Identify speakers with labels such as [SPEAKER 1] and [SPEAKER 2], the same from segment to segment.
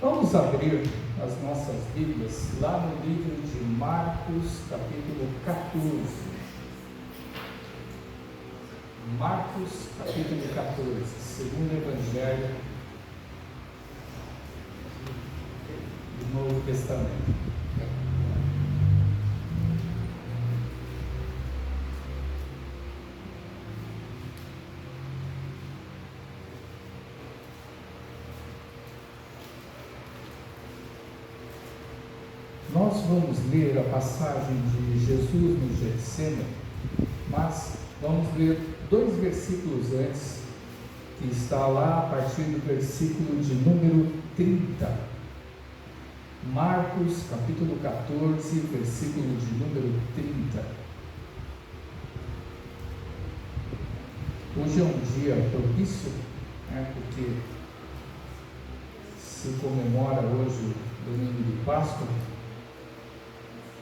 [SPEAKER 1] Vamos abrir as nossas Bíblias lá no livro de Marcos, capítulo 14. Marcos, capítulo 14, segundo Evangelho do Novo Testamento. Nós vamos ler a passagem de Jesus no Getsemane, mas vamos ler 2 versículos antes, que está lá a partir do versículo de número 30. Marcos, capítulo 14, versículo de número 30. Hoje é um dia propício, porque se comemora hoje o domingo de Páscoa.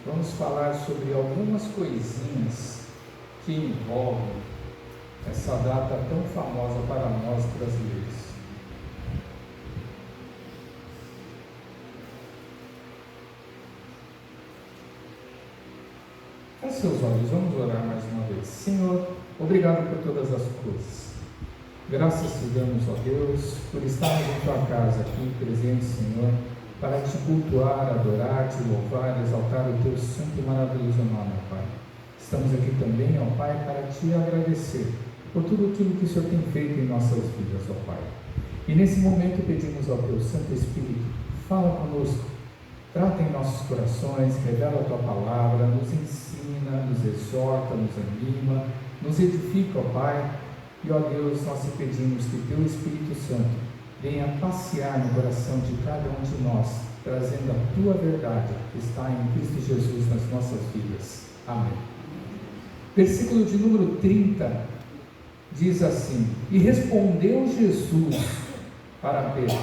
[SPEAKER 1] Vamos falar sobre algumas coisinhas que envolvem essa data tão famosa para nós brasileiros. Feche seus olhos, vamos orar mais uma vez. Senhor, obrigado por todas as coisas. Graças te damos, ó Deus, por estarmos em tua casa aqui, presente, Senhor, para te cultuar, adorar, te louvar, exaltar o teu santo e maravilhoso nome, ó Pai. Estamos aqui também, ó Pai, para te agradecer por tudo aquilo que o Senhor tem feito em nossas vidas, ó Pai. E nesse momento pedimos ao teu Santo Espírito, fala conosco, trata em nossos corações, revela a tua palavra, nos ensina, nos exorta, nos anima, nos edifica, ó Pai. E, ó Deus, nós te pedimos que teu Espírito Santo venha passear no coração de cada um de nós, trazendo a tua verdade que está em Cristo Jesus nas nossas vidas. Amém. Versículo de número 30 diz assim: E respondeu Jesus para Pedro: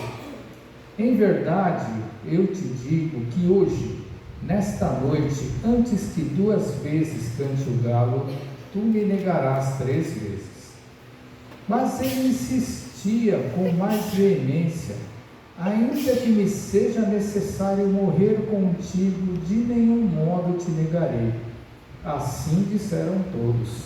[SPEAKER 1] Em verdade eu te digo que hoje, nesta noite, antes que 2 vezes cante o galo, tu me negarás 3 vezes. Mas ele insistia com mais veemência: ainda que me seja necessário morrer contigo, de nenhum modo te negarei. Assim disseram todos.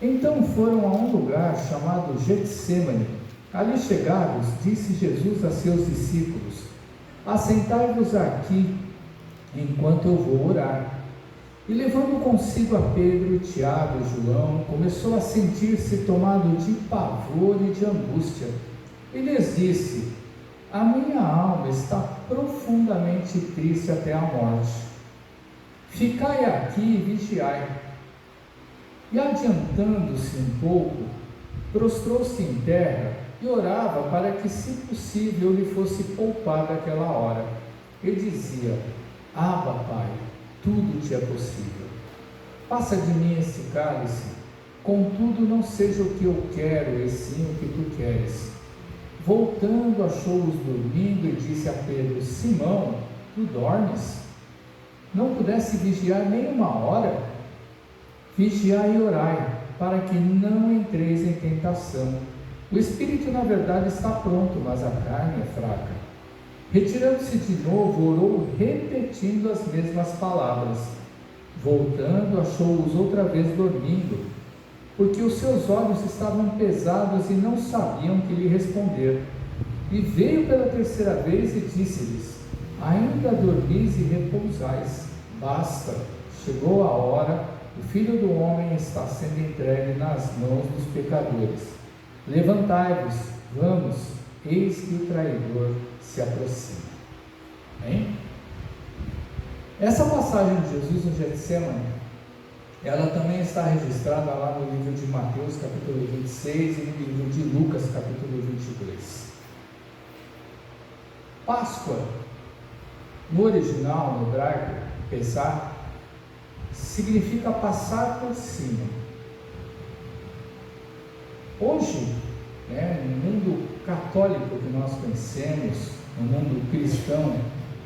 [SPEAKER 1] Então foram a um lugar chamado Getsemane. Ali chegados, disse Jesus a seus discípulos: Assentai-vos aqui, enquanto eu vou orar. E levando consigo a Pedro, Tiago e João, começou a sentir-se tomado de pavor e de angústia. E lhes disse: A minha alma está profundamente triste até a morte. Ficai aqui e vigiai. E adiantando-se um pouco, prostrou-se em terra e orava para que, se possível, lhe fosse poupada aquela hora. E dizia: Abba, Pai, tudo te é possível. Passa de mim esse cálice, contudo não seja o que eu quero, e sim o que tu queres. Voltando, achou-os dormindo e disse a Pedro: Simão, tu dormes? Não pudesse vigiar nem uma hora? Vigiai e orai, para que não entreis em tentação. O espírito, na verdade, está pronto, mas a carne é fraca. Retirando-se de novo, orou repetindo as mesmas palavras. Voltando, achou-os outra vez dormindo, porque os seus olhos estavam pesados e não sabiam que lhe responder. E veio pela 3ª vez e disse-lhes: Ainda dormis e repousais. Basta, chegou a hora, o Filho do Homem está sendo entregue nas mãos dos pecadores. Levantai-vos, vamos, eis que o traidor se aproxima. Amém? Essa passagem de Jesus no Getsemane, ela também está registrada lá no livro de Mateus, capítulo 26, e no livro de Lucas, capítulo 22. Páscoa, no original, no hebraico, Pesach, significa passar por cima. Hoje, no mundo católico que nós conhecemos, no mundo cristão,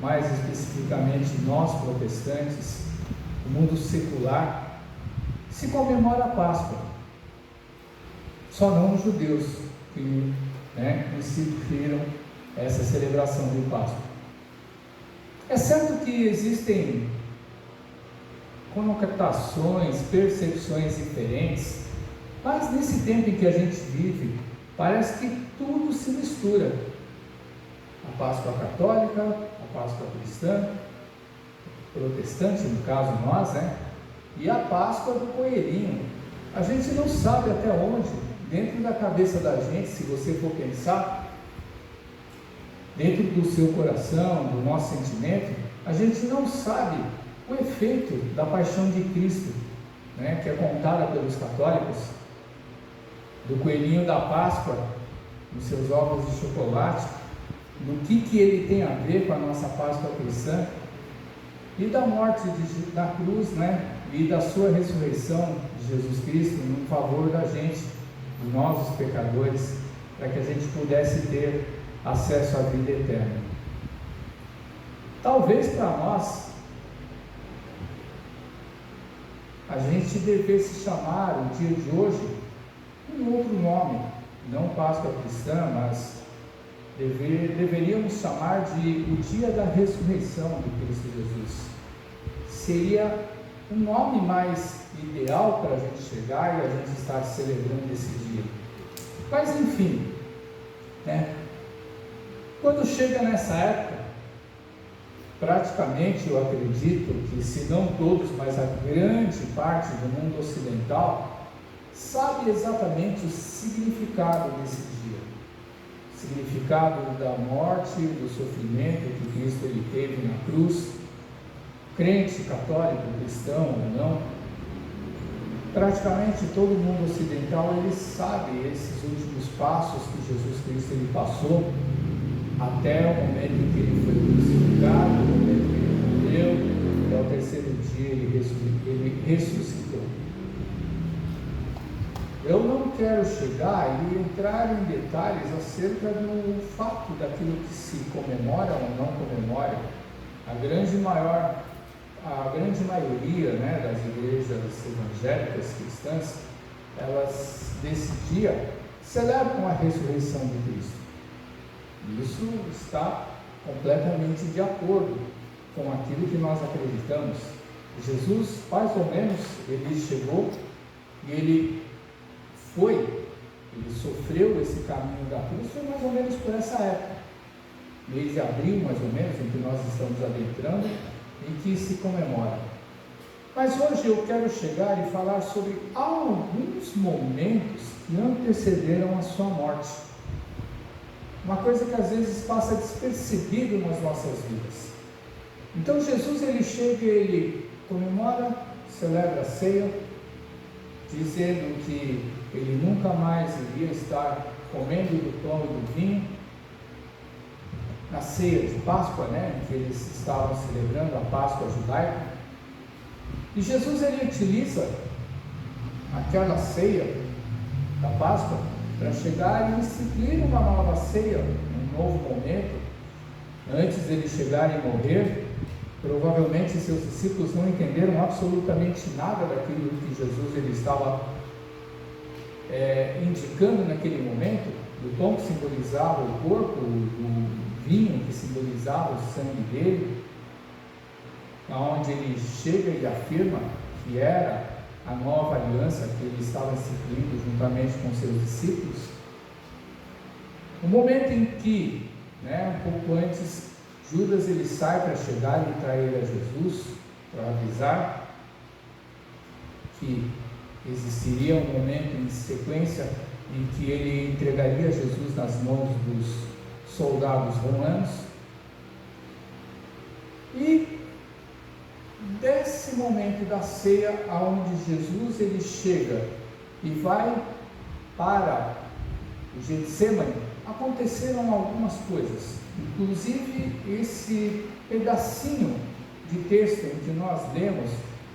[SPEAKER 1] mais especificamente nós protestantes, o mundo secular, se comemora a Páscoa. Só não os judeus, que instituíram essa celebração de Páscoa. É certo que existem conotações, percepções diferentes, mas nesse tempo em que a gente vive, parece que tudo se mistura. A Páscoa católica, a Páscoa cristã, protestante, no caso nós, né? E a Páscoa do coelhinho. A gente não sabe até onde, dentro da cabeça da gente, se você for pensar, dentro do seu coração, do nosso sentimento, a gente não sabe o efeito da paixão de Cristo, né, que é contada pelos católicos, do coelhinho da Páscoa, nos seus ovos de chocolate, do que ele tem a ver com a nossa Páscoa cristã, e da morte da cruz, né, e da sua ressurreição de Jesus Cristo em favor da gente, de nós os pecadores, para que a gente pudesse ter acesso à vida eterna. Talvez para nós a gente devesse chamar o dia de hoje um outro nome, não Páscoa cristã, mas deveríamos chamar de o dia da ressurreição de Cristo Jesus. Seria um nome mais ideal para a gente chegar e a gente estar celebrando esse dia. Mas enfim, né? Quando chega nessa época, praticamente eu acredito que, se não todos, mas a grande parte do mundo ocidental sabe exatamente o significado desse dia. O significado da morte, do sofrimento que Cristo ele teve na cruz, crente, católico, cristão ou não, praticamente todo mundo ocidental ele sabe esses últimos passos que Jesus Cristo ele passou até o momento em que ele foi crucificado, o momento em que ele morreu, e ao terceiro dia ele ressuscitou. Eu não quero chegar e entrar em detalhes acerca do fato daquilo que se comemora ou não comemora. A grande maioria, né, das igrejas evangélicas cristãs, elas desse dia celebram a ressurreição de Cristo. Isso está completamente de acordo com aquilo que nós acreditamos. Jesus, mais ou menos, ele chegou e ele sofreu esse caminho da cruz, foi mais ou menos por essa época, mês de abril, mais ou menos, em que nós estamos adentrando, em que se comemora. Mas hoje eu quero chegar e falar sobre alguns momentos que antecederam a sua morte. Uma coisa que às vezes passa despercebido nas nossas vidas. Então Jesus ele chega e ele comemora, celebra a ceia, dizendo que ele nunca mais iria estar comendo do pão e do vinho. Na ceia de Páscoa, né, em que eles estavam celebrando a Páscoa judaica. E Jesus ele utiliza aquela ceia da Páscoa para chegar e instituir uma nova ceia, um novo momento. Antes de ele chegar e morrer, provavelmente seus discípulos não entenderam absolutamente nada daquilo que Jesus ele estava indicando naquele momento, do pão que simbolizava o corpo, o vinho que simbolizava o sangue dele, onde ele chega e afirma que era a nova aliança que ele estava instituindo juntamente com seus discípulos. O momento em que, um pouco antes, Judas ele sai para chegar e trair a Jesus, para avisar que existiria um momento em sequência em que ele entregaria Jesus nas mãos dos soldados romanos. E desse momento da ceia, aonde Jesus ele chega e vai para o Getsemane, aconteceram algumas coisas, inclusive esse pedacinho de texto em que nós lemos,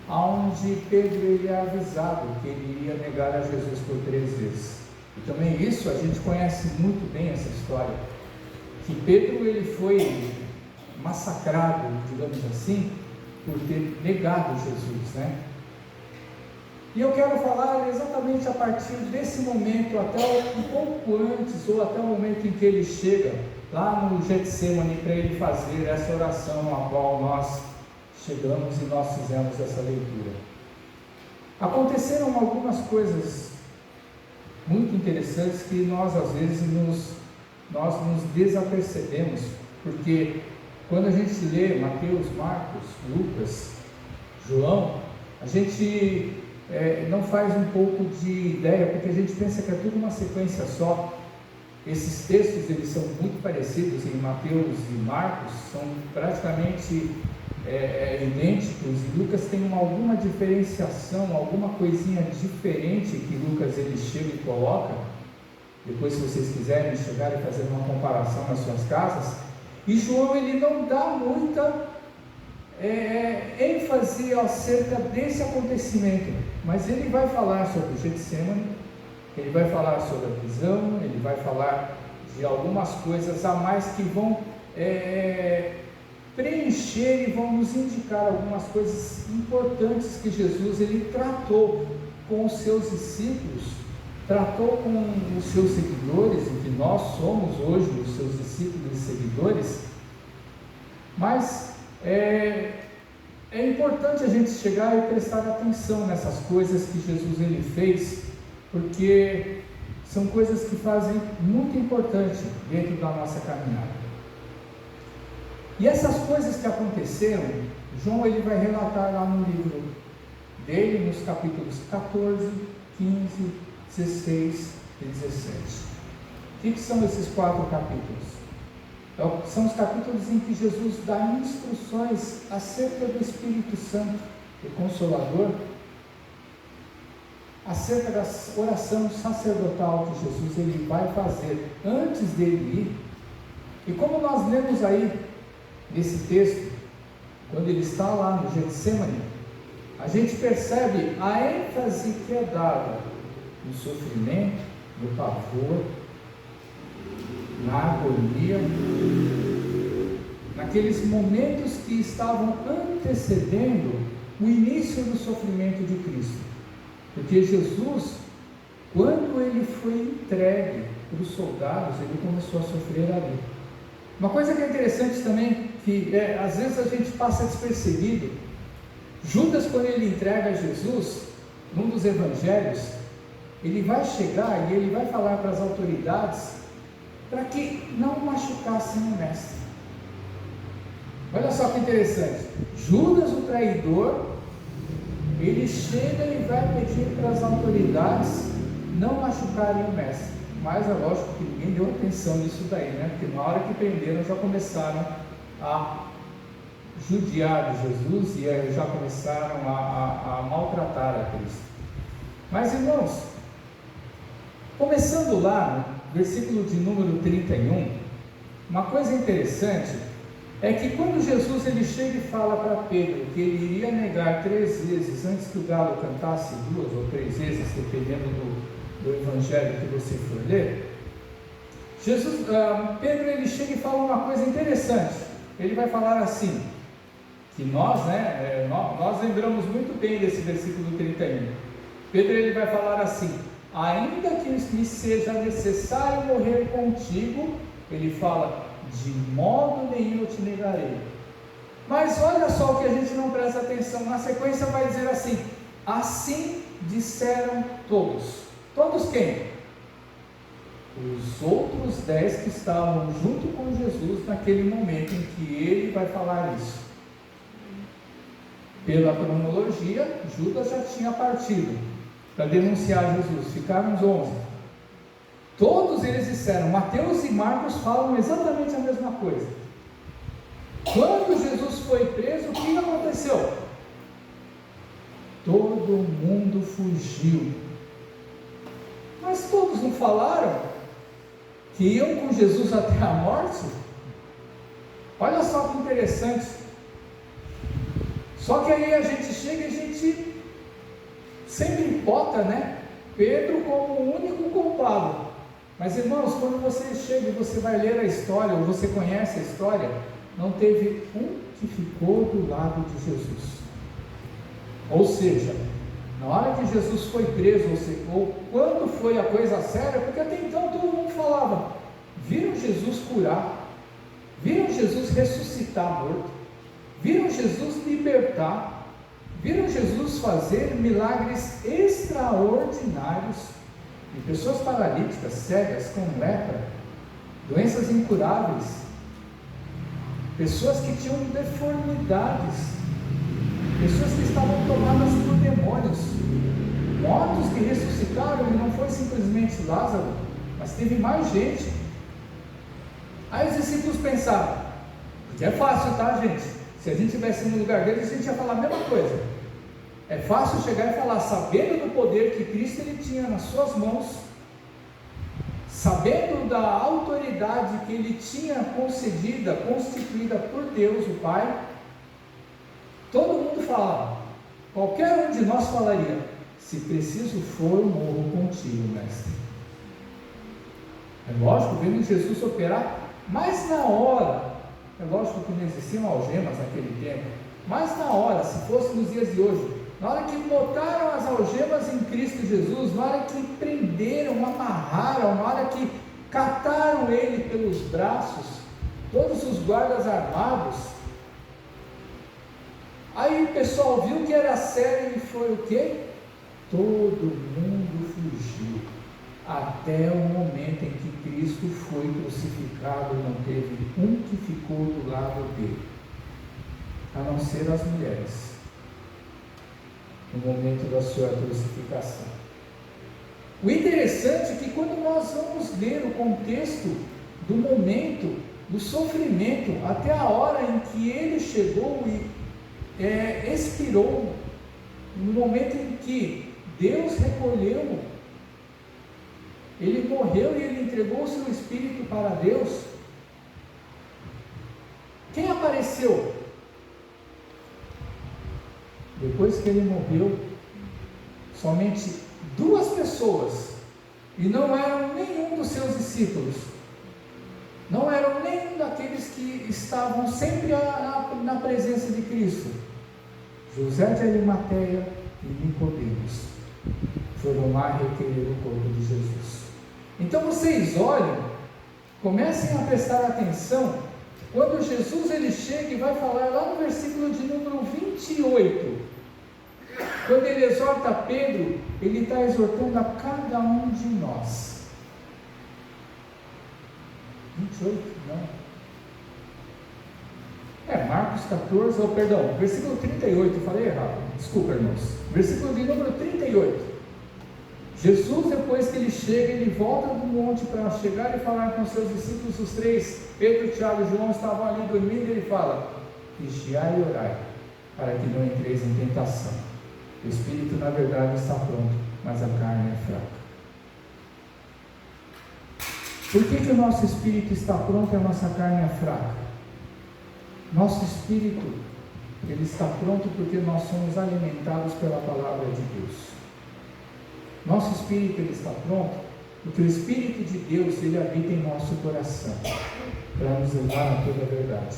[SPEAKER 1] aonde Pedro ele é avisado que ele iria negar a Jesus por 3 vezes. E também isso a gente conhece muito bem essa história, que Pedro ele foi massacrado, digamos assim, por ter negado Jesus, E eu quero falar exatamente a partir desse momento, até um pouco antes, ou até o momento em que ele chega lá no Getsemane para ele fazer essa oração a qual nós chegamos e nós fizemos essa leitura. Aconteceram algumas coisas muito interessantes que nós às vezes nos desapercebemos, porque quando a gente lê Mateus, Marcos, Lucas, João, a gente não faz um pouco de ideia, porque a gente pensa que é tudo uma sequência só. Esses textos eles são muito parecidos em Mateus e Marcos, são praticamente idênticos, e Lucas tem alguma diferenciação, alguma coisinha diferente que Lucas ele chega e coloca. Depois, se vocês quiserem chegar e fazer uma comparação nas suas casas, e João ele não dá muita ênfase acerca desse acontecimento, mas ele vai falar sobre o Getsemane, ele vai falar sobre a prisão, ele vai falar de algumas coisas a mais que vão preencher e vão nos indicar algumas coisas importantes que Jesus ele tratou com os seus discípulos, tratou com os seus seguidores, e que nós somos hoje os seus discípulos e seguidores. Mas é importante a gente chegar e prestar atenção nessas coisas que Jesus ele fez, porque são coisas que fazem muito importante dentro da nossa caminhada. E essas coisas que aconteceram, João ele vai relatar lá no livro dele, nos capítulos 14, 15, 16 e 17. O que são esses 4 capítulos? São os capítulos em que Jesus dá instruções acerca do Espírito Santo, o Consolador, acerca da oração sacerdotal que Jesus ele vai fazer antes dele ir. E como nós lemos aí nesse texto, quando ele está lá no Getsemane, a gente percebe a ênfase que é dada no sofrimento, no pavor, na agonia, naqueles momentos que estavam antecedendo o início do sofrimento de Cristo. Porque Jesus, quando ele foi entregue para os soldados, ele começou a sofrer ali. Uma coisa que é interessante também, que às vezes a gente passa despercebido, Judas, quando ele entrega Jesus, num dos evangelhos, ele vai chegar e ele vai falar para as autoridades para que não machucassem o mestre. Olha só que interessante, Judas o traidor, ele chega e vai pedir para as autoridades não machucarem o mestre. Mas é lógico que ninguém deu atenção nisso daí, né? Porque na hora que prenderam já começaram a judiar de Jesus e já começaram a maltratar a Cristo. Mas irmãos, começando lá no versículo de número 31, uma coisa interessante é que quando Jesus ele chega e fala para Pedro que ele iria negar 3 vezes antes que o galo cantasse 2 ou 3 vezes, dependendo do evangelho que você for ler, Pedro ele chega e fala uma coisa interessante. Ele vai falar assim, que nós lembramos muito bem desse versículo 31. Pedro ele vai falar assim: ainda que me seja necessário morrer contigo, ele fala, de modo nenhum eu te negarei. Mas olha só o que a gente não presta atenção, na sequência vai dizer assim: assim disseram todos. Todos quem? Os outros 10 que estavam junto com Jesus naquele momento em que ele vai falar isso. Pela cronologia, Judas já tinha partido para denunciar Jesus, ficaram os 11. Todos eles disseram, Mateus e Marcos falam exatamente a mesma coisa. Quando Jesus foi preso, o que aconteceu? Todo mundo fugiu. Mas todos não falaram que iam com Jesus até a morte? Olha só que interessante. Só que aí a gente chega e a gente sempre empota, né? Pedro como o único culpado. Mas irmãos, quando você chega e você vai ler a história, ou você conhece a história, não teve um que ficou do lado de Jesus. Ou seja, na hora que Jesus foi preso, ou quando foi a coisa séria, porque até então todo mundo falava, viram Jesus curar, viram Jesus ressuscitar morto, viram Jesus libertar, viram Jesus fazer milagres extraordinários em pessoas paralíticas, cegas, com lepra, doenças incuráveis, pessoas que tinham deformidades, pessoas que estavam tomadas por demônios, mortos que ressuscitaram, e não foi simplesmente Lázaro, mas teve mais gente. Aí os discípulos pensaram, porque é fácil, tá, gente? Se a gente estivesse no lugar deles, a gente ia falar a mesma coisa. É fácil chegar e falar, sabendo do poder que Cristo ele tinha nas suas mãos, sabendo da autoridade que ele tinha concedida, constituída por Deus, o Pai, todo mundo falava, qualquer um de nós falaria, se preciso for, morro contigo, mestre. É lógico, vendo Jesus operar, mas na hora, é lógico que não existiam algemas naquele tempo, mas na hora, se fosse nos dias de hoje, na hora que botaram as algemas em Cristo Jesus, na hora que prenderam, amarraram, na hora que cataram ele pelos braços, todos os guardas armados, aí o pessoal viu que era sério e foi o quê? Todo mundo fugiu, até o momento em que Cristo foi crucificado, não teve um que ficou do lado dele, a não ser as mulheres, no momento da sua crucificação. O interessante é que quando nós vamos ler o contexto do momento, do sofrimento, até a hora em que ele chegou e expirou, no momento em que Deus recolheu, ele morreu e ele entregou o seu espírito para Deus, quem apareceu? Depois que ele morreu, somente 2 pessoas, e não eram nenhum dos seus discípulos, não eram nenhum daqueles que estavam sempre na presença de Cristo, José de Arimateia e Nicodemos, foram lá requerer o corpo de Jesus. Então vocês olhem, comecem a prestar atenção, quando Jesus ele chega e vai falar lá no versículo de número 28, quando ele exorta Pedro, ele está exortando a cada um de nós. 28, não. Marcos 14, versículo 38, eu falei errado, desculpa, irmãos. Versículo de número 38. Jesus, depois que ele chega, ele volta do monte para chegar e falar com seus discípulos, os 3, Pedro, Tiago e João estavam ali dormindo, e ele fala, vigiai e orai, para que não entreis em tentação. O espírito na verdade está pronto, mas a carne é fraca. Por que o nosso espírito está pronto e a nossa carne é fraca? Nosso espírito, ele está pronto porque nós somos alimentados pela palavra de Deus. Nosso espírito, ele está pronto porque o Espírito de Deus, ele habita em nosso coração, para nos levar a toda a verdade.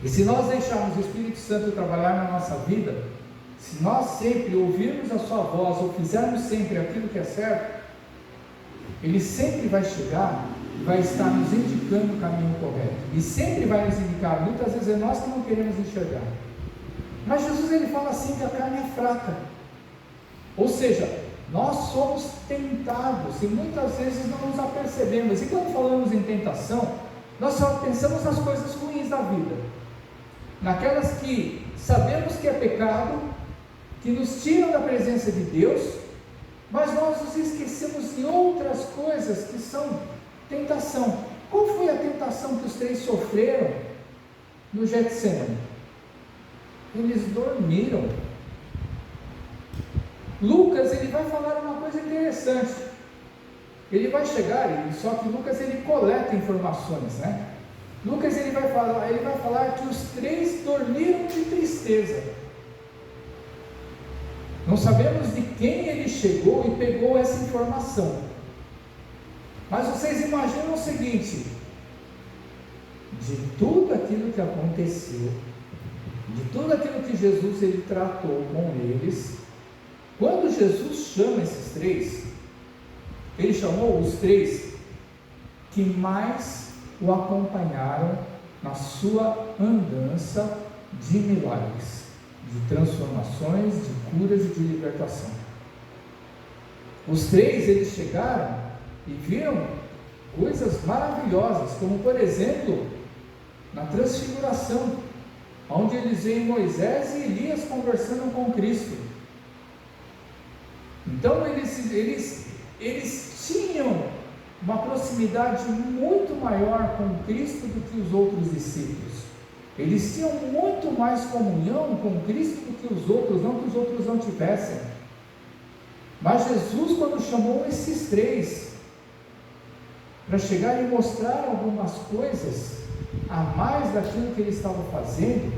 [SPEAKER 1] E se nós deixarmos o Espírito Santo trabalhar na nossa vida, se nós sempre ouvirmos a sua voz, ou fizermos sempre aquilo que é certo, ele sempre vai chegar e vai estar nos indicando o caminho correto, e sempre vai nos indicar. Muitas vezes é nós que não queremos enxergar, mas Jesus ele fala assim que a carne é fraca, ou seja, nós somos tentados e muitas vezes não nos apercebemos. E quando falamos em tentação, nós só pensamos nas coisas ruins da vida, naquelas que sabemos que é pecado, que nos tiram da presença de Deus, mas nós nos esquecemos de outras coisas que são tentação. Qual foi a tentação que os 3 sofreram no Getsemane? Eles dormiram. Lucas ele vai falar uma coisa interessante. Ele vai chegar, só que Lucas ele coleta informações, né? Lucas ele vai falar que os 3 dormiram de tristeza. Não sabemos de quem ele chegou e pegou essa informação. Mas vocês imaginam o seguinte: de tudo aquilo que aconteceu, de tudo aquilo que Jesus ele tratou com eles, quando Jesus chama esses 3, ele chamou os 3 que mais o acompanharam na sua andança de milagres, de transformações, de curas e de libertação. Os três, eles chegaram e viram coisas maravilhosas, como por exemplo, na transfiguração, onde eles veem Moisés e Elias conversando com Cristo. Então eles tinham uma proximidade muito maior com Cristo do que os outros discípulos. Eles tinham muito mais comunhão com Cristo do que os outros, não que os outros não tivessem. Mas Jesus, quando chamou esses três para chegar e mostrar algumas coisas a mais daquilo que ele estava fazendo,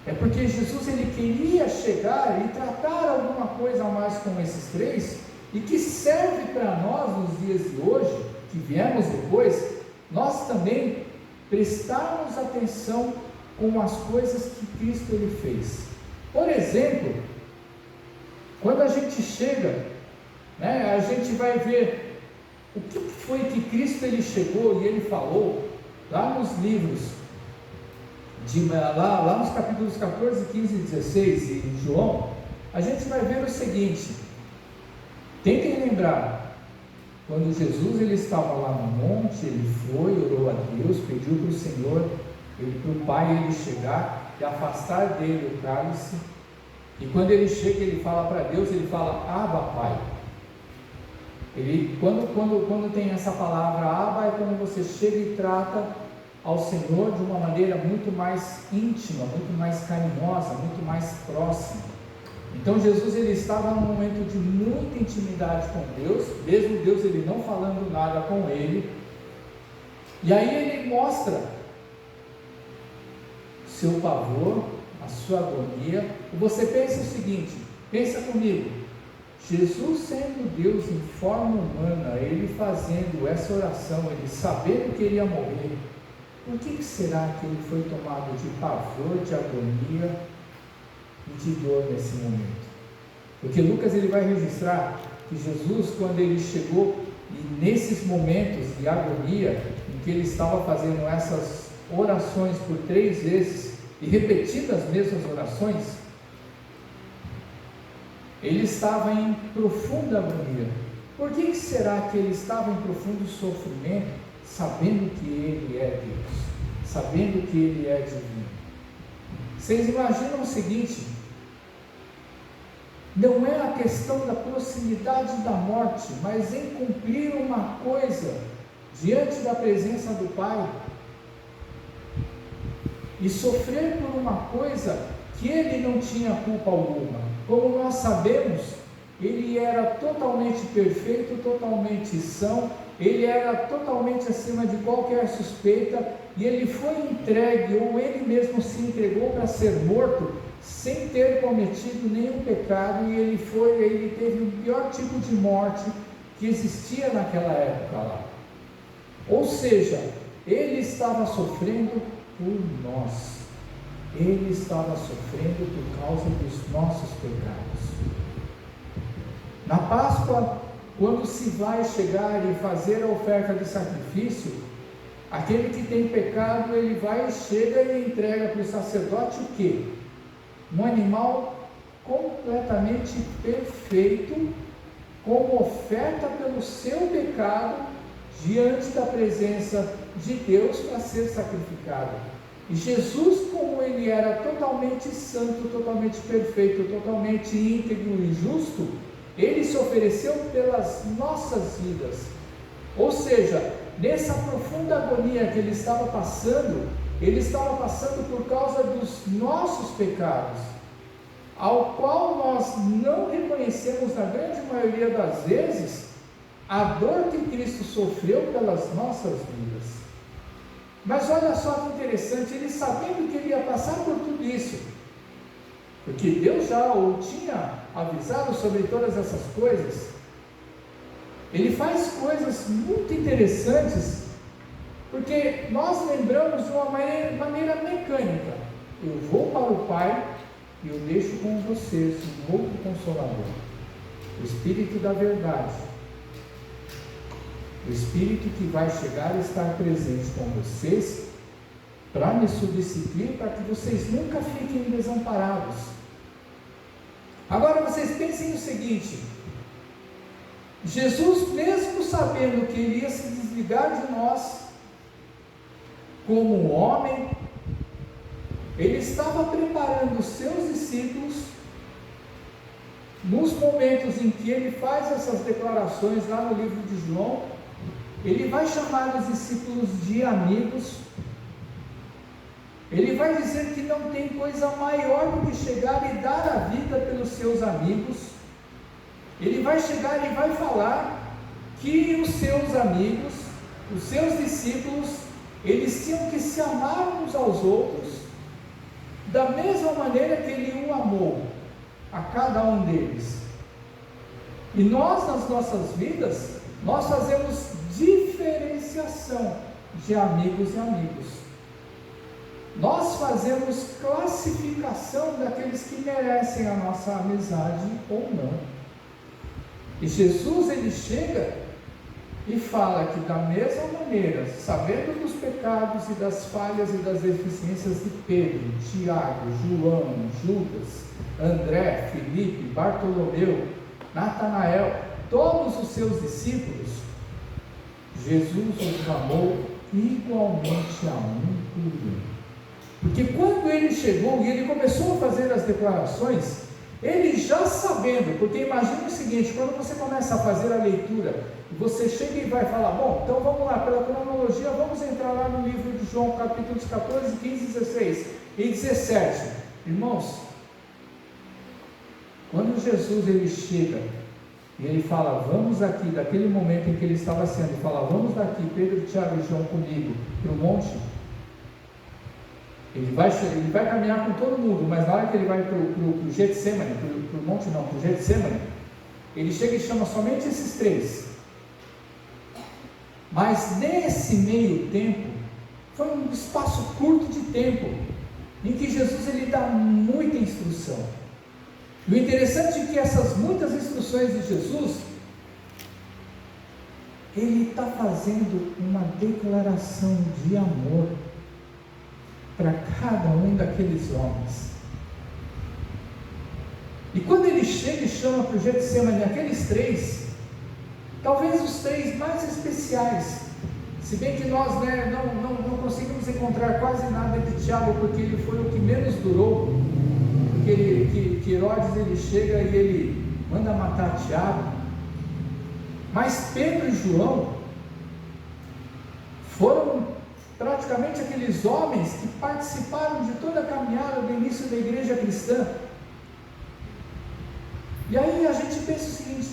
[SPEAKER 1] é porque Jesus, ele queria chegar e tratar alguma coisa a mais com esses três, e que serve para nós nos dias de hoje, que viemos depois, nós também prestarmos atenção com as coisas que Cristo ele fez. Por exemplo, quando a gente chega, a gente vai ver o que foi que Cristo ele chegou e ele falou lá nos livros, lá nos capítulos 14, 15 e 16 em João. A gente vai ver o seguinte: tentem lembrar, quando Jesus ele estava lá no monte, ele foi, orou a Deus, pediu para o Senhor, para o Pai ele chegar e afastar dele o cálice, e quando ele chega, ele fala para Deus, ele fala, Abba, Pai. Quando tem essa palavra Abba, é quando você chega e trata ao Senhor de uma maneira muito mais íntima, muito mais carinhosa, muito mais próxima. Então Jesus ele estava num momento de muita intimidade com Deus, mesmo Deus ele não falando nada com ele, e aí ele mostra seu pavor, a sua agonia. E você pensa o seguinte, pensa comigo, Jesus sendo Deus em forma humana, ele fazendo essa oração, ele sabendo que ele ia morrer, por que será que ele foi tomado de pavor, de agonia e de dor nesse momento? Porque Lucas ele vai registrar que Jesus, quando ele chegou e nesses momentos de agonia, em que ele estava fazendo essas orações por 3 vezes e repetindo as mesmas orações, ele estava em profunda agonia. Por que será que ele estava em profundo sofrimento, sabendo que ele é Deus, sabendo que ele é divino? Vocês imaginam o seguinte: não é a questão da proximidade da morte, mas em cumprir uma coisa diante da presença do Pai, e sofrer por uma coisa que ele não tinha culpa alguma. Como nós sabemos, ele era totalmente perfeito, totalmente são, ele era totalmente acima de qualquer suspeita, e ele foi entregue, ou ele mesmo se entregou para ser morto, sem ter cometido nenhum pecado, e ele teve o pior tipo de morte que existia naquela época lá. Ou seja, ele estava sofrendo por nós, ele estava sofrendo por causa dos nossos pecados. Na Páscoa, quando se vai chegar e fazer a oferta de sacrifício, aquele que tem pecado, ele vai, chega e entrega para o sacerdote o quê? Um animal completamente perfeito, como oferta pelo seu pecado, diante da presença de Deus para ser sacrificado. E Jesus, como ele era totalmente santo, totalmente perfeito, totalmente íntegro e justo, ele se ofereceu pelas nossas vidas. Ou seja, nessa profunda agonia que ele estava passando por causa dos nossos pecados, ao qual nós não reconhecemos na grande maioria das vezes a dor que Cristo sofreu pelas nossas vidas. Mas olha só que interessante, ele sabendo que ele ia passar por tudo isso, porque Deus já o tinha avisado sobre todas essas coisas, ele faz coisas muito interessantes, porque nós lembramos de uma maneira mecânica: eu vou para o Pai e eu deixo com vocês um outro Consolador, o Espírito da verdade, o Espírito que vai chegar e estar presente com vocês para me substituir, para que vocês nunca fiquem desamparados. Agora vocês pensem o seguinte: Jesus, mesmo sabendo que ele ia se desligar de nós, como homem, ele estava preparando os seus discípulos, nos momentos em que ele faz essas declarações lá no livro de João. Ele vai chamar os discípulos de amigos. Ele vai dizer que não tem coisa maior do que chegar e dar a vida pelos seus amigos. Ele vai chegar e vai falar que os seus amigos, os seus discípulos, eles tinham que se amar uns aos outros, da mesma maneira que ele o amou a cada um deles. E nós, nas nossas vidas, nós fazemos diferenciação de amigos e amigos. Nós fazemos classificação daqueles que merecem a nossa amizade ou não. E Jesus, ele chega e fala que da mesma maneira, sabendo dos pecados e das falhas e das deficiências de Pedro, Tiago, João, Judas, André, Felipe, Bartolomeu, Natanael, todos os seus discípulos, Jesus os amou igualmente a um por um. Porque quando ele chegou e ele começou a fazer as declarações, ele já sabendo, porque imagina o seguinte: quando você começa a fazer a leitura, você chega e vai falar, bom, então vamos lá, pela cronologia, vamos entrar lá no livro de João, capítulos 14, 15, 16 e 17. Irmãos, quando Jesus ele chega e ele fala, vamos aqui, daquele momento em que ele estava sendo, fala, vamos daqui, Pedro, Tiago e João comigo, para o monte. Ele vai caminhar com todo mundo, mas na hora que ele vai para o Getsemane, para o monte não, para o Getsemane, ele chega e chama somente esses três. Mas nesse meio tempo, foi um espaço curto de tempo, em que Jesus ele dá muita instrução. E o interessante é que essas muitas instruções de Jesus, ele está fazendo uma declaração de amor para cada um daqueles homens. E quando ele chega e chama para o Getsemane aqueles três, talvez os três mais especiais, se bem que nós não conseguimos encontrar quase nada de Tiago, porque ele foi o que menos durou, porque que Herodes ele chega e ele manda matar Tiago, mas Pedro e João foram praticamente aqueles homens que participaram de toda a caminhada do início da igreja cristã. E aí a gente pensa o seguinte: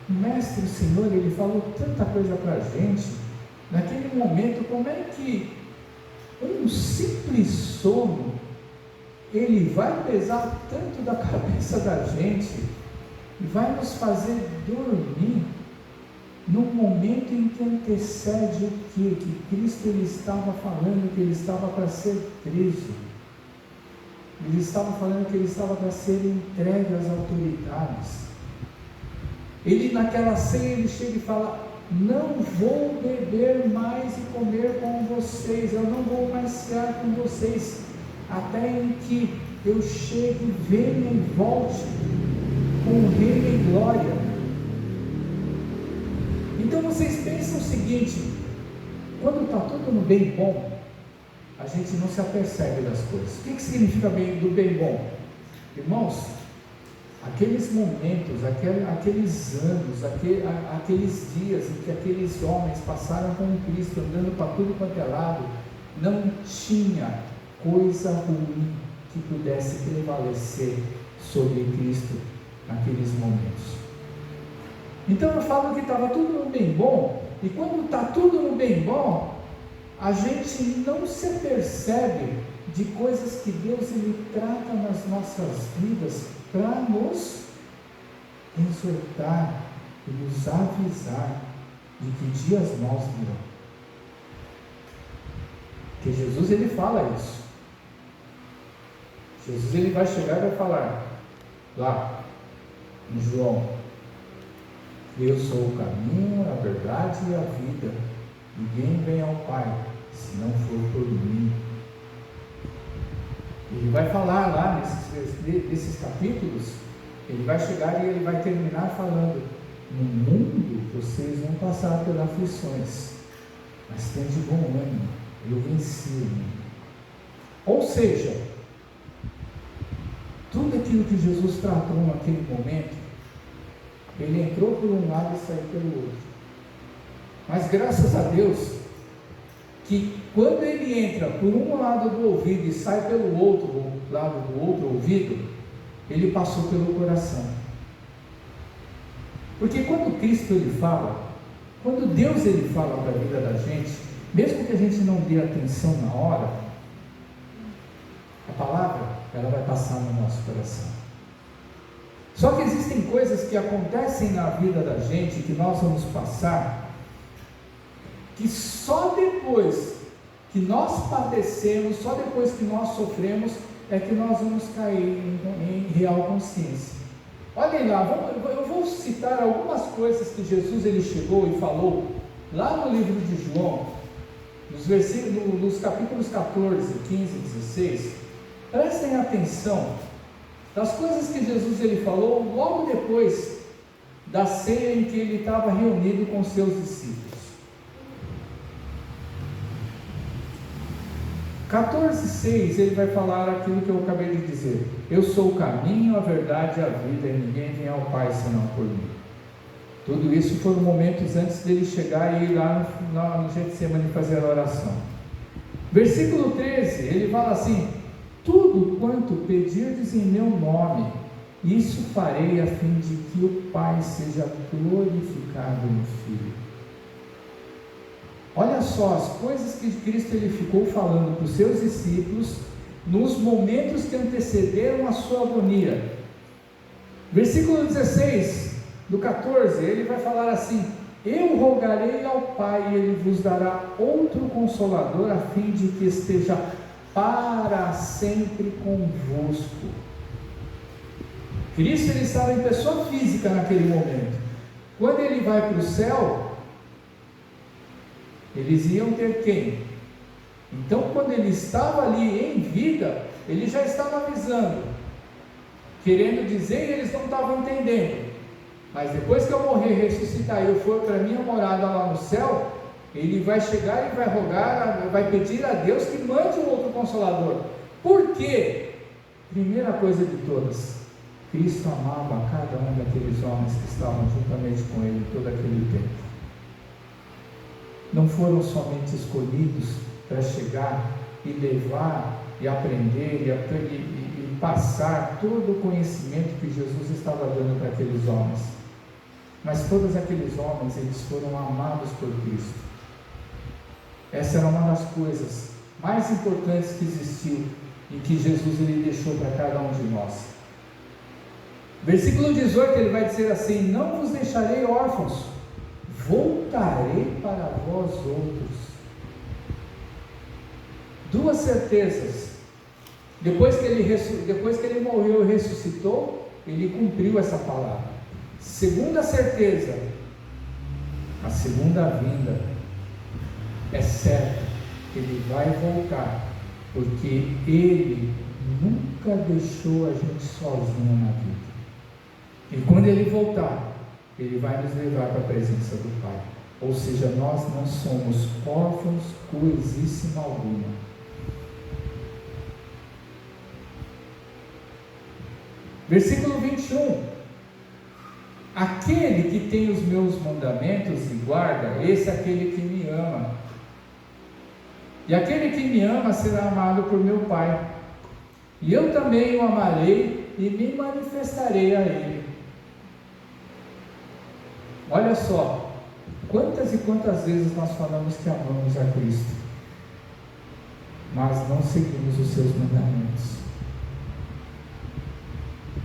[SPEAKER 1] o mestre, o Senhor, ele falou tanta coisa para a gente, naquele momento, como é que um simples sono, ele vai pesar tanto da cabeça da gente, e vai nos fazer dormir, no momento em que antecede o quê? Que Cristo ele estava falando que ele estava para ser preso, ele estava falando que ele estava para ser entregue às autoridades. Ele naquela ceia, ele chega e fala, não vou beber mais e comer com vocês, eu não vou mais cear com vocês, até em que eu chegue, venha e volte com o reino em glória. Então vocês pensam o seguinte: quando está tudo no bem bom, a gente não se apercebe das coisas. O que significa do bem bom? Irmãos, aqueles momentos, aqueles anos, aqueles dias em que aqueles homens passaram com Cristo, andando para tudo quanto é lado, não tinha coisa ruim que pudesse prevalecer sobre Cristo naqueles momentos. Então eu falo que estava tudo no bem bom, e quando está tudo no bem bom, a gente não se apercebe de coisas que Deus ele trata nas nossas vidas para nos exortar e nos avisar de que dias maus virão. Porque Jesus ele fala isso. Jesus ele vai chegar e vai falar lá em João: eu sou o caminho, a verdade e a vida. ninguém vem ao Pai se não for por mim. Ele vai falar lá nesses capítulos, ele vai chegar e ele vai terminar falando: no mundo vocês vão passar por aflições, mas tenham de bom ânimo, eu venci o mundo. Ou seja, tudo aquilo que Jesus tratou naquele momento, ele entrou por um lado e saiu pelo outro. Mas graças a Deus, que quando ele entra por um lado do ouvido e sai pelo outro lado do outro ouvido, ele passou pelo coração. Porque quando Cristo ele fala, quando Deus ele fala para a vida da gente, mesmo que a gente não dê atenção na hora, a palavra ela vai passar no nosso coração. Só que existem coisas que acontecem na vida da gente, que nós vamos passar, que só depois que nós padecemos, só depois que nós sofremos, é que nós vamos cair em real consciência. Olhem lá, eu vou citar algumas coisas que Jesus ele chegou e falou lá no livro de João, nos capítulos 14, 15 e 16. Prestem atenção das coisas que Jesus ele falou logo depois da ceia em que ele estava reunido com seus discípulos. 14:6, ele vai falar aquilo que eu acabei de dizer: eu sou o caminho, a verdade e a vida, e ninguém vem ao Pai senão por mim. Tudo isso foram momentos antes dele chegar e ir lá no Getsemane fazer a oração. Versículo 13, ele fala assim: tudo quanto pedirdes em meu nome, isso farei a fim de que o Pai seja glorificado no Filho. Olha só as coisas que Cristo ele ficou falando para os seus discípulos nos momentos que antecederam a sua agonia. Versículo 16 do 14, ele vai falar assim: eu rogarei ao Pai e ele vos dará outro Consolador, a fim de que esteja para sempre convosco. Cristo ele estava em pessoa física naquele momento. Quando ele vai para o céu, eles iam ter quem? Então, quando ele estava ali em vida, ele já estava avisando, querendo dizer, e eles não estavam entendendo. Mas depois que eu morrer e ressuscitar e eu for para a minha morada lá no céu, ele vai chegar e vai rogar, vai pedir a Deus que mande um outro Consolador. Por quê? Primeira coisa de todas, Cristo amava cada um daqueles homens que estavam juntamente com ele todo aquele tempo. Não foram somente escolhidos para chegar e levar e aprender e passar todo o conhecimento que Jesus estava dando para aqueles homens, mas todos aqueles homens eles foram amados por Cristo. Essa era uma das coisas mais importantes que existiu e que Jesus ele deixou para cada um de nós. Versículo 18 ele vai dizer assim: não vos deixarei órfãos, voltarei para vós outros. Duas certezas. Depois que ele morreu e ressuscitou, ele cumpriu essa palavra. Segunda certeza, a segunda vinda é certo, ele vai voltar, porque ele nunca deixou a gente sozinho na vida. E quando ele voltar, ele vai nos levar para a presença do Pai. Ou seja, nós não somos órfãos coisíssima alguma. Versículo 21. Aquele que tem os meus mandamentos e guarda, esse é aquele que me ama. E aquele que me ama será amado por meu Pai. E eu também o amarei e me manifestarei a ele. Olha só, quantas e quantas vezes nós falamos que amamos a Cristo, mas não seguimos os seus mandamentos.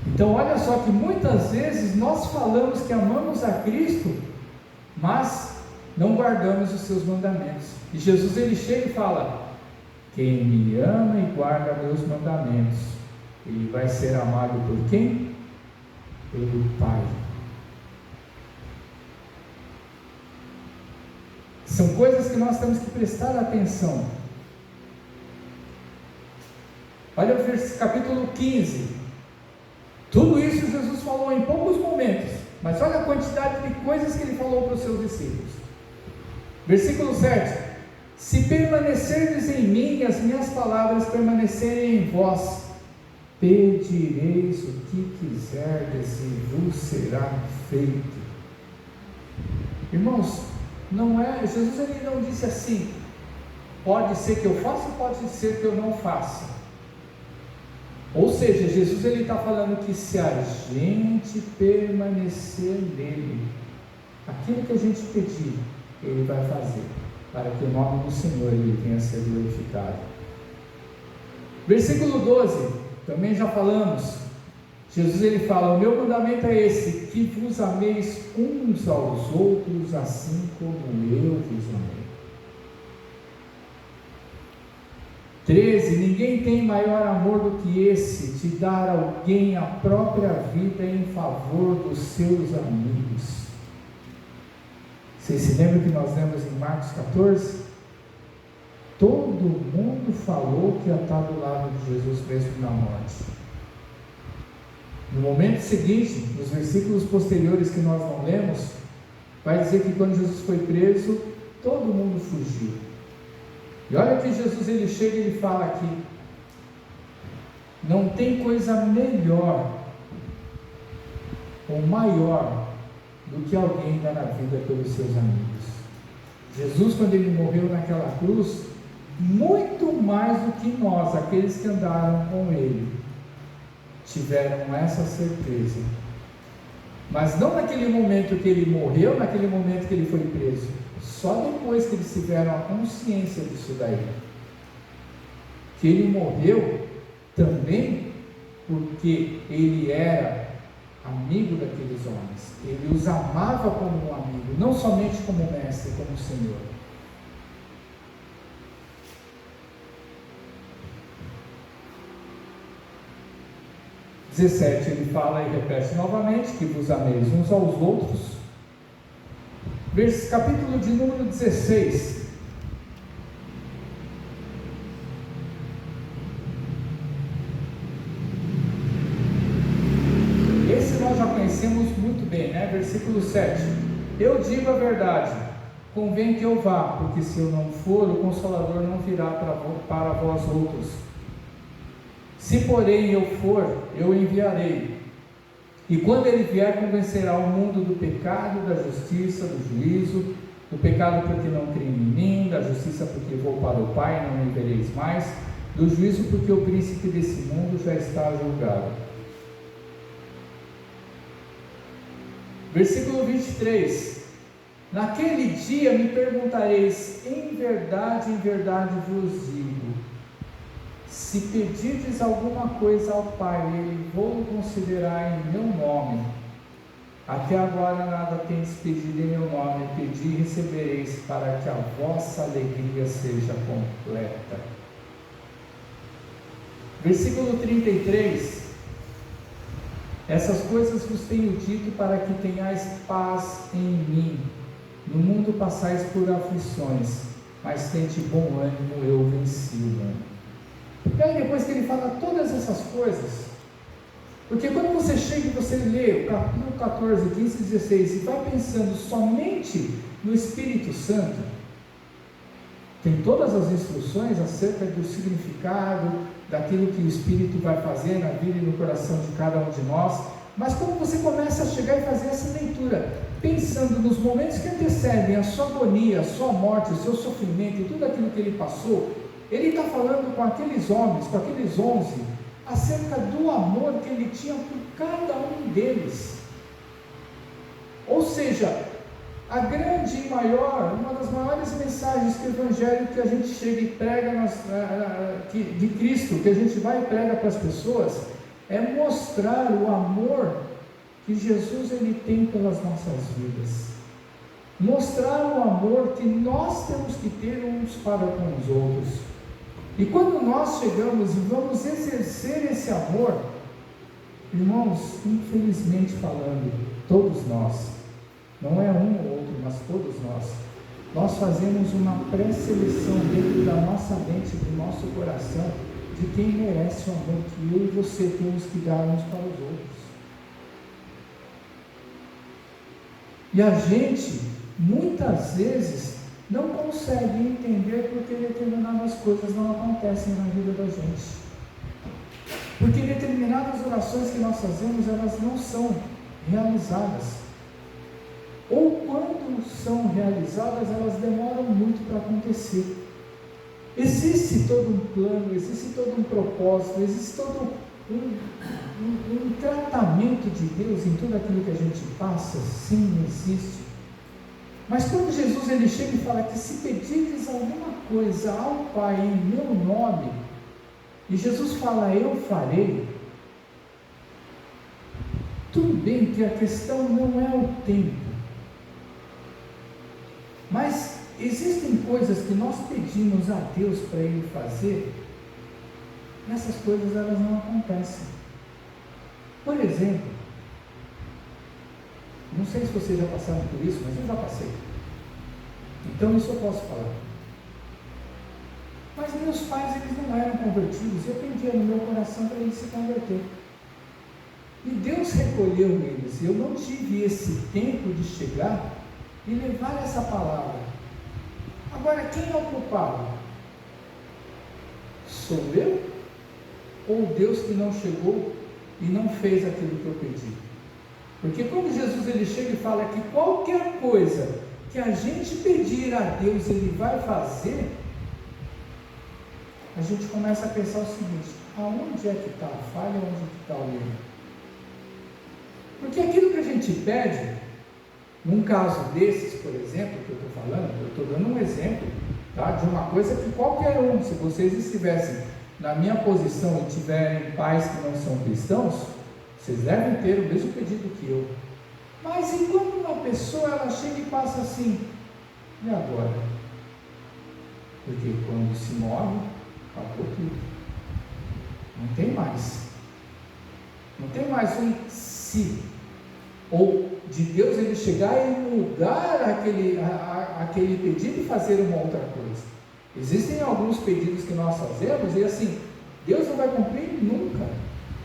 [SPEAKER 1] Então olha só que muitas vezes nós falamos que amamos a Cristo, mas não guardamos os seus mandamentos. E Jesus ele chega e fala: quem me ama e guarda meus mandamentos, ele vai ser amado por quem? Pelo Pai. São coisas que nós temos que prestar atenção. Olha o capítulo 15. Tudo isso Jesus falou em poucos momentos, mas olha a quantidade de coisas que ele falou para os seus discípulos. Versículo 7: se permanecerdes em mim e as minhas palavras permanecerem em vós, pedireis o que quiserdes e vos será feito. Irmãos, Jesus ele não disse assim, pode ser que eu faça, pode ser que eu não faça. Ou seja, Jesus ele está falando que se a gente permanecer nele, aquilo que a gente pedir, ele vai fazer, para que o nome do Senhor ele tenha sido glorificado. Versículo 12, também já falamos. Jesus ele fala: o meu mandamento é esse, que vos ameis uns aos outros, assim como eu vos amei. 13, ninguém tem maior amor do que esse, de dar a alguém a própria vida em favor dos seus amigos. Vocês se lembram que nós lemos em Marcos 14? Todo mundo falou que ia estar do lado de Jesus mesmo na morte. No momento seguinte, nos versículos posteriores que nós não lemos, vai dizer que quando Jesus foi preso, todo mundo fugiu. E olha que Jesus ele chega e ele fala aqui: não tem coisa melhor ou maior do que alguém dar a vida pelos seus amigos. Jesus, quando ele morreu naquela cruz, muito mais do que nós, aqueles que andaram com ele, tiveram essa certeza. Mas não naquele momento que ele morreu, naquele momento que ele foi preso, só depois que eles tiveram a consciência disso daí, que ele morreu também porque ele era amigo daqueles homens, ele os amava como um amigo, não somente como mestre, como Senhor. Ele fala e repete novamente: que vos ameis uns aos outros. Capítulo de número 16. Esse nós já conhecemos muito bem, né? Versículo 7. Eu digo a verdade, convém que eu vá, porque se eu não for, o Consolador não virá para vós outros. Se porém eu for, eu enviarei. E quando ele vier, convencerá o mundo do pecado, da justiça, do juízo. Do pecado porque não crê em mim, da justiça porque vou para o Pai e não me vereis mais, do juízo porque o príncipe desse mundo já está julgado. Versículo 23. Naquele dia me perguntareis: em verdade vos digo, se pedirdes alguma coisa ao Pai, Ele vou considerar em meu nome. Até agora nada tendes pedido em meu nome, pedi e recebereis, para que a vossa alegria seja completa. Versículo 33. Essas coisas vos tenho dito para que tenhais paz em mim. No mundo passais por aflições, mas tende bom ânimo, eu venci o mundo. E aí depois que ele fala todas essas coisas, porque quando você chega e você lê o capítulo 14, 15 e 16 e vai pensando somente no Espírito Santo, tem todas as instruções acerca do significado, daquilo que o Espírito vai fazer na vida e no coração de cada um de nós, mas quando você começa a chegar e fazer essa leitura, pensando nos momentos que antecedem a sua agonia, a sua morte, o seu sofrimento e tudo aquilo que ele passou, ele está falando com aqueles homens, com aqueles 11, acerca do amor que ele tinha por cada um deles. Ou seja, a grande e maior, uma das maiores mensagens que o Evangelho que a gente chega e prega de Cristo, que a gente vai e prega para as pessoas, é mostrar o amor que Jesus ele tem pelas nossas vidas. Mostrar o amor que nós temos que ter uns para com os outros. E quando nós chegamos e vamos exercer esse amor, irmãos, infelizmente falando, todos nós, não é um ou outro, mas todos nós, nós fazemos uma pré-seleção dentro da nossa mente, do nosso coração, de quem merece o amor que eu e você temos que dar uns para os outros. E a gente, muitas vezes, não consegue entender porque determinadas coisas não acontecem na vida da gente. Porque determinadas orações que nós fazemos, elas não são realizadas. Ou quando são realizadas, elas demoram muito para acontecer. Existe todo um plano, existe todo um propósito, existe todo um tratamento de Deus em tudo aquilo que a gente passa. Sim, existe. Mas quando Jesus ele chega e fala que se pedires alguma coisa ao Pai em meu nome, e Jesus fala, eu farei, tudo bem que a questão não é o tempo, mas existem coisas que nós pedimos a Deus para Ele fazer, e essas coisas elas não acontecem. Por exemplo, não sei se vocês já passaram por isso, mas eu já passei. Então isso eu posso falar. Mas meus pais, eles não eram convertidos, eu pendia no meu coração para eles se converter. E Deus recolheu eles, eu não tive esse tempo de chegar e levar essa palavra. Agora, quem é o culpado? Sou eu? Ou Deus que não chegou e não fez aquilo que eu pedi? Porque quando Jesus ele chega e fala que qualquer coisa que a gente pedir a Deus, Ele vai fazer, a gente começa a pensar o seguinte, aonde é que está a falha, onde está o erro? Porque aquilo que a gente pede, num caso desses, por exemplo, que eu estou falando, eu estou dando um exemplo, tá, de uma coisa que qualquer um, se vocês estivessem na minha posição e tiverem pais que não são cristãos, vocês devem ter o mesmo pedido que eu. Mas e quando uma pessoa ela chega e passa assim, e agora? Porque quando se morre, acabou tudo. Não tem mais. Não tem mais um se. Ou de Deus ele chegar e mudar aquele pedido e fazer uma outra coisa. Existem alguns pedidos que nós fazemos e assim, Deus não vai cumprir nunca.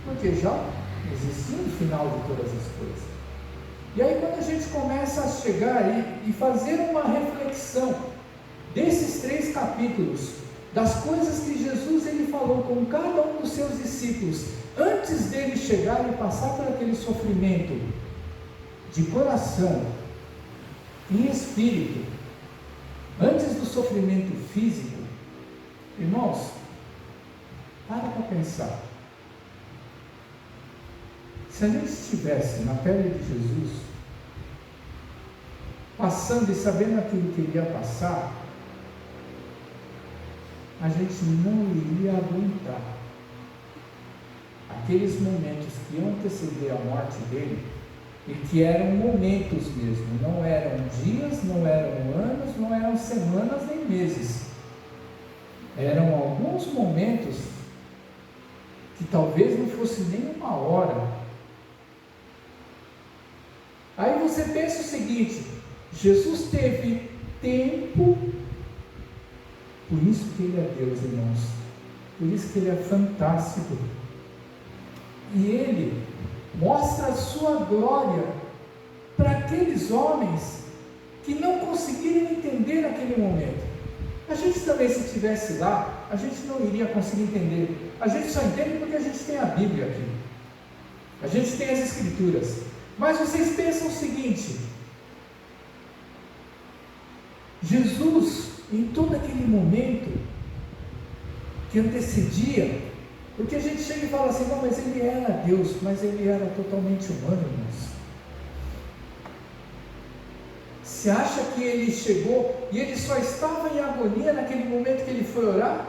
[SPEAKER 1] Porque já existiu um final de todas as coisas. E aí quando a gente começa a chegar e fazer uma reflexão desses 3 capítulos, das coisas que Jesus ele falou com cada um dos seus discípulos, antes dele chegar e passar por aquele sofrimento de coração, em espírito, antes do sofrimento físico, irmãos, para pensar. Se a gente estivesse na pele de Jesus, passando e sabendo aquilo que ele ia passar, a gente não iria aguentar aqueles momentos que iam anteceder a morte dele, e que eram momentos mesmo, não eram dias, não eram anos, não eram semanas nem meses, eram alguns momentos que talvez não fosse nem uma hora. Aí você pensa o seguinte, Jesus teve tempo, por isso que Ele é Deus, irmãos, por isso que Ele é fantástico, e Ele mostra a sua glória para aqueles homens que não conseguiram entender naquele momento. A gente também, se estivesse lá, a gente não iria conseguir entender, a gente só entende porque a gente tem a Bíblia aqui, a gente tem as Escrituras. Mas vocês pensam o seguinte, Jesus, em todo aquele momento que antecedia, porque a gente chega e fala assim, não, mas ele era Deus, mas ele era totalmente humano, irmãos. Você acha que ele chegou e ele só estava em agonia naquele momento que ele foi orar?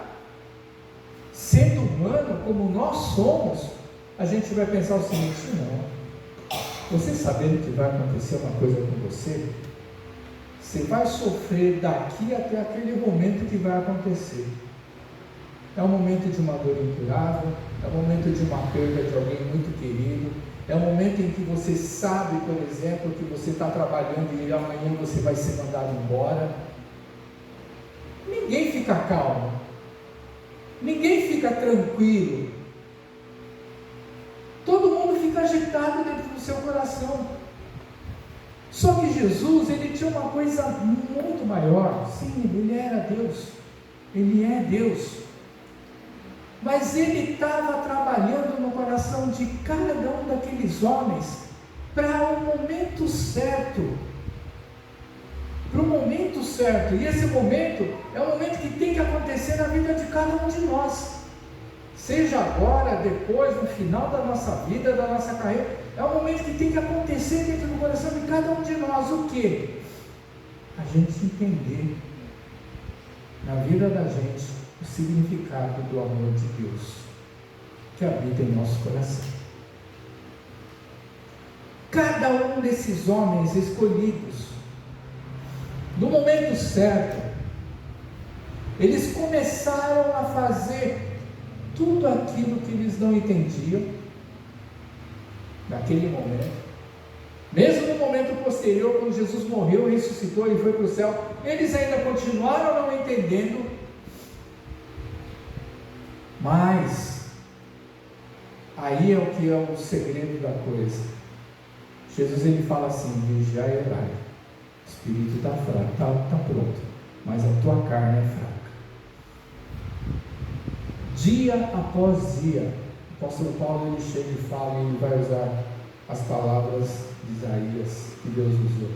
[SPEAKER 1] Sendo humano, como nós somos, a gente vai pensar o seguinte, não. Você sabendo que vai acontecer uma coisa com você, você vai sofrer daqui até aquele momento que vai acontecer. É um momento de uma dor incurável, é um momento de uma perda de alguém muito querido, é um momento em que você sabe, por exemplo, que você está trabalhando e amanhã você vai ser mandado embora. ninguém fica calmo, ninguém fica tranquilo, todo mundo fica agitado dentro do seu coração. Só que Jesus, ele tinha uma coisa muito maior. Sim, ele era Deus, ele é Deus, mas ele estava trabalhando no coração de cada um daqueles homens para o momento certo, e esse momento é o momento que tem que acontecer na vida de cada um de nós, seja agora, depois, no final da nossa vida, da nossa carreira. É o momento que tem que acontecer dentro do coração de cada um de nós. O que? A gente entender na vida da gente o significado do amor de Deus que habita em nosso coração. Cada um desses homens escolhidos, no momento certo, eles começaram a fazer tudo aquilo que eles não entendiam naquele momento. Mesmo no momento posterior, quando Jesus morreu, ressuscitou e foi para o céu, eles ainda continuaram não entendendo. Mas aí é o que é o segredo da coisa. Jesus, ele fala assim: vigiai e orai. O espírito está fraco, está pronto, mas a tua carne é fraca. Dia após dia, o apóstolo Paulo, ele chega e fala, e ele vai usar as palavras de Isaías que Deus usou.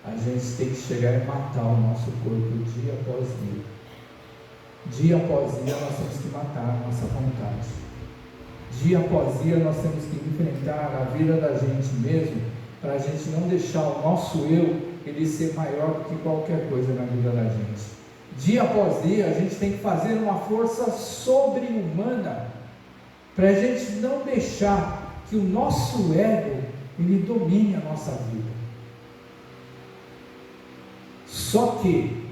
[SPEAKER 1] A gente tem que chegar e matar o nosso corpo dia após dia. Dia após dia nós temos que matar a nossa vontade. Dia após dia nós temos que enfrentar a vida da gente mesmo, para a gente não deixar o nosso eu ele ser maior do que qualquer coisa na vida da gente. Dia após dia a gente tem que fazer uma força sobre-humana para a gente não deixar que o nosso ego ele domine a nossa vida. Só que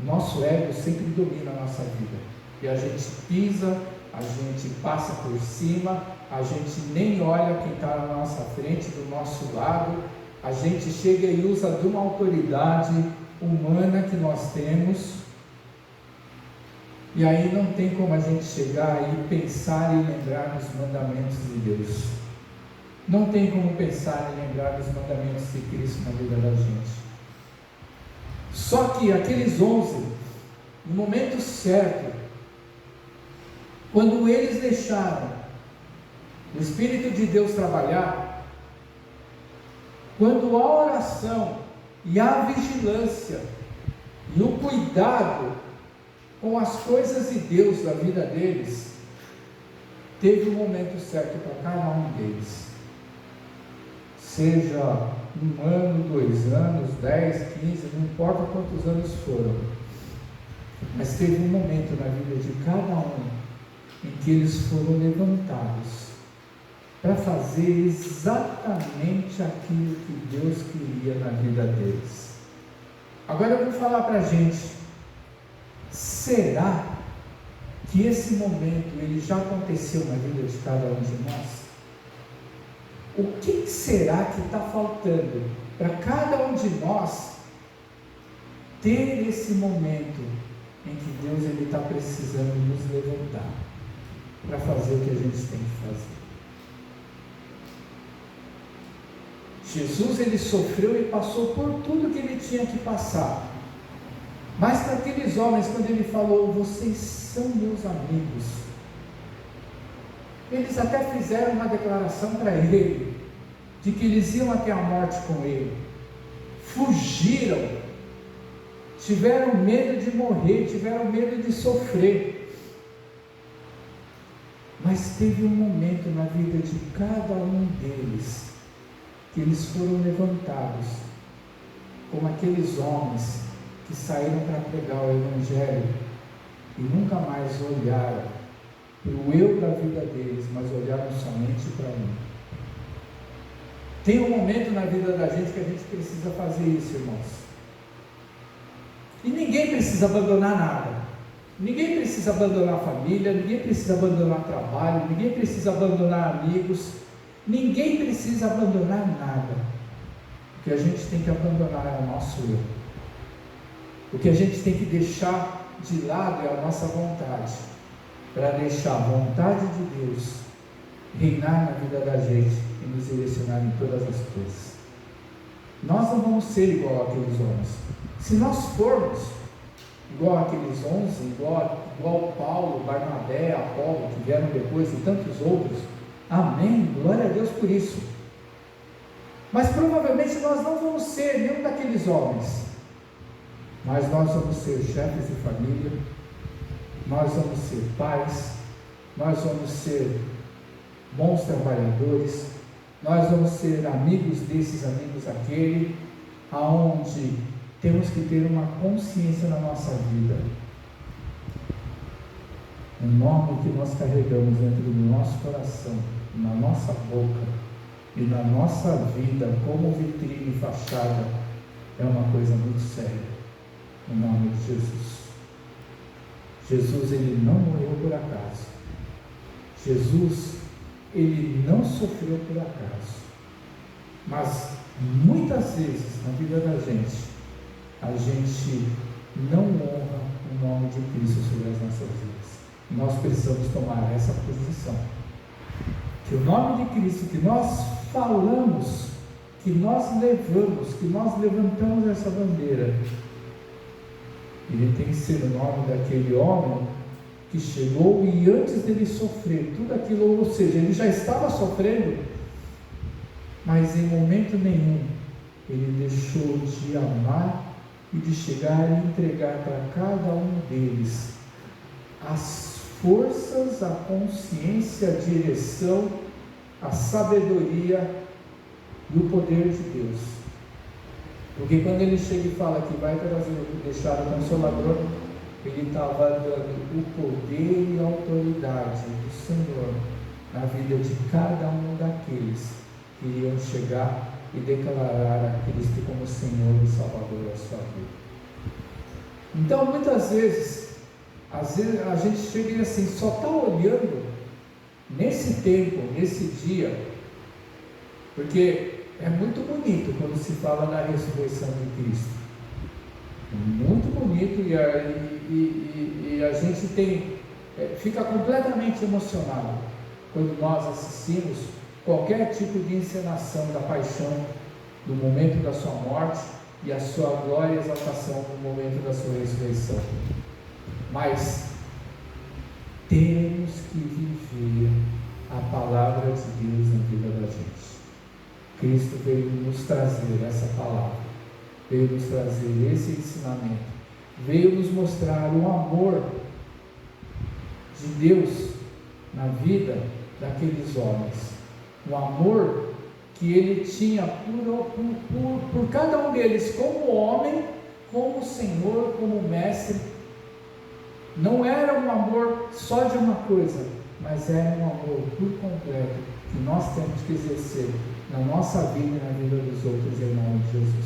[SPEAKER 1] o nosso ego sempre domina a nossa vida, e a gente pisa, a gente passa por cima, a gente nem olha quem está na nossa frente, do nosso lado, a gente chega e usa de uma autoridade humana que nós temos, e aí não tem como a gente chegar e pensar e lembrar dos mandamentos de Deus, não tem como pensar e lembrar dos mandamentos de Cristo na vida da gente. Só que aqueles 11, no momento certo, quando eles deixaram o Espírito de Deus trabalhar, quando a oração e a vigilância e o cuidado com as coisas de Deus da vida deles, teve o momento certo para cada um deles, seja 1 ano, 2 anos, 10, 15, não importa quantos anos foram, mas teve um momento na vida de cada um em que eles foram levantados para fazer exatamente aquilo que Deus queria na vida deles. Agora eu vou falar para a gente, será que esse momento ele já aconteceu na vida de cada um de nós? O que será que está faltando para cada um de nós ter esse momento em que Deus ele está precisando nos levantar para fazer o que a gente tem que fazer? Jesus ele sofreu e passou por tudo que ele tinha que passar, mas para aqueles homens, quando ele falou, vocês são meus amigos, eles até fizeram uma declaração para ele, de que eles iam até a morte com ele, fugiram, tiveram medo de morrer, tiveram medo de sofrer, mas teve um momento na vida de cada um deles, que eles foram levantados, como aqueles homens, que saíram para pregar o Evangelho, e nunca mais olharam para o eu da vida deles, mas olharam somente para mim. Tem um momento na vida da gente que a gente precisa fazer isso, irmãos. E ninguém precisa abandonar nada. Ninguém precisa abandonar a família, ninguém precisa abandonar trabalho, ninguém precisa abandonar amigos, ninguém precisa abandonar nada. O que a gente tem que abandonar é o nosso eu. O que a gente tem que deixar de lado a nossa vontade, para deixar a vontade de Deus reinar na vida da gente e nos direcionar em todas as coisas. Nós não vamos ser igual àqueles homens. Se nós formos igual àqueles 11, igual Paulo, Barnabé, Apolo, que vieram depois, e tantos outros, amém, glória a Deus por isso. Mas provavelmente nós não vamos ser nenhum daqueles homens, mas nós vamos ser chefes de família, nós vamos ser pais, nós vamos ser bons trabalhadores, nós vamos ser amigos desses, amigos daquele, aonde temos que ter uma consciência na nossa vida. O nome que nós carregamos dentro do nosso coração, na nossa boca e na nossa vida como vitrine e fachada é uma coisa muito séria. Em nome de Jesus. Jesus, ele não morreu por acaso. Jesus, ele não sofreu por acaso. Mas muitas vezes na vida da gente, a gente não honra o nome de Cristo sobre as nossas vidas. Nós precisamos tomar essa posição. Que o nome de Cristo que nós falamos, que nós levamos, que nós levantamos essa bandeira, ele tem que ser o nome daquele homem que chegou e antes dele sofrer tudo aquilo, ou seja, ele já estava sofrendo, mas em momento nenhum ele deixou de amar e de chegar e entregar para cada um deles as forças, a consciência, a direção, a sabedoria e o poder de Deus. Porque quando ele chega e fala que vai deixar o Consolador, ele estava dando o poder e a autoridade do Senhor na vida de cada um daqueles que iriam chegar e declarar a Cristo como Senhor e Salvador da sua vida. Então, muitas vezes, a gente chega e assim, só está olhando nesse tempo, nesse dia, porque é muito bonito quando se fala da ressurreição de Cristo. Muito bonito, e a gente fica completamente emocionado quando nós assistimos qualquer tipo de encenação da paixão, do momento da sua morte e a sua glória e exaltação no momento da sua ressurreição. Mas temos que viver a palavra de Deus na vida da gente. Cristo veio nos trazer essa palavra, veio nos trazer esse ensinamento, veio nos mostrar o amor de Deus na vida daqueles homens, o amor que ele tinha por cada um deles, como homem, como Senhor, como mestre. Não era um amor só de uma coisa, mas era um amor por completo, que nós temos que exercer na nossa vida e na vida dos outros, em nome de Jesus.